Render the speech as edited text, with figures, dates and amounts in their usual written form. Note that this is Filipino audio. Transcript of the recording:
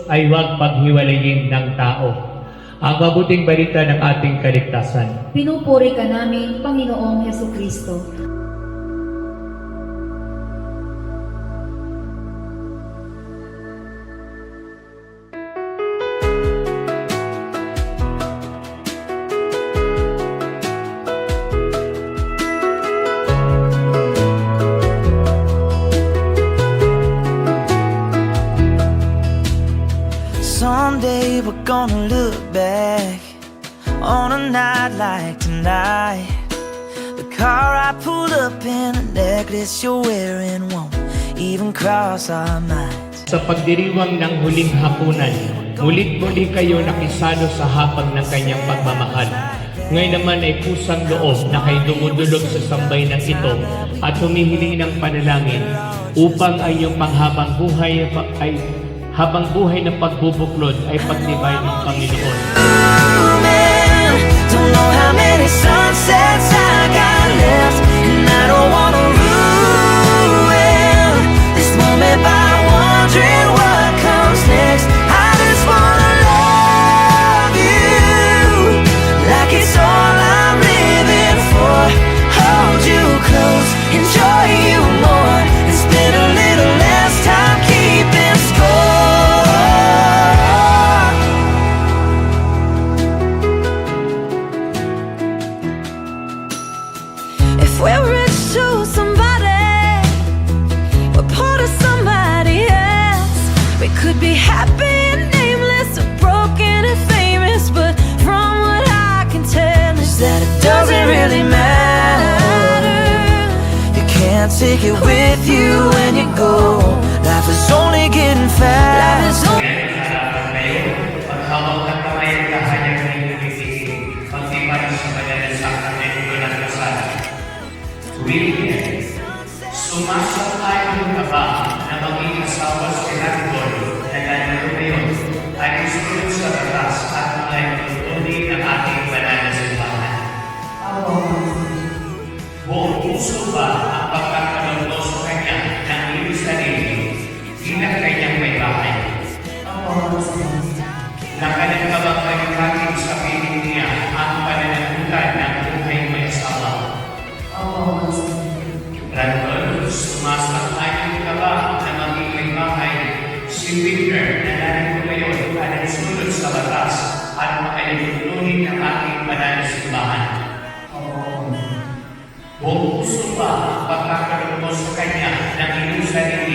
ay huwag paghiwalayin ng tao. Ang mabuting balita ng ating kaligtasan. Pinupuri ka namin, Panginoong Hesukristo. Someday we're gonna look back on a night like tonight. The car I pulled up in, the necklace you're wearing won't even cross our minds. Sa pagdiriwang ng huling hapunan, mulit-muli kayo nakisalo sa hapag ng kanyang pagmamahal. Ngayon naman ay kusang loob na kayo dumudulog sa sambay ng ito at humihiling ng panalangin upang ang iyong panghabang buhay ay habang buhay ng pagbubuklod ay pagtibay ng Panginoon. Man, don't know how many sunsets I got left, and I don't wanna ruin this moment by wondering what comes next. I just wanna love you like it's all I'm living for. Hold you close, enjoy you more, and spend a little less time keeping score. If we're rich to somebody, we're part of somebody else. We could be happy and nameless, or broken and famous, but from what I can tell is that it doesn't really matter. You can't take it with you when you go. Life is only getting fast. Paghawak ng kamay at kahayag ng iyong ibigin, pagtibay sa banalasak ng iyong nagkasal. William, sumasang-ayon ka ba na maging asawa si Randol na lalaro ngayon ay gusto sa batas at mga itutuloy ng ating banal na simbahan? Buong puso ba ang pagkakaroon mo sa kanya ng iyong sarili bilang kanyang may bahay? Nakalan ka bang magiging sa piling niya ang pananagutan ng buhay may asawa? Randol, sumasang-ayon ka ba na maging may bahay si Wilmer na narito ngayon ay nagsunod sa batas at makalimutunin ng ating banal na simbahan? Buong puso ba ang pagkakaroon mo sa kanya ng iyong sarili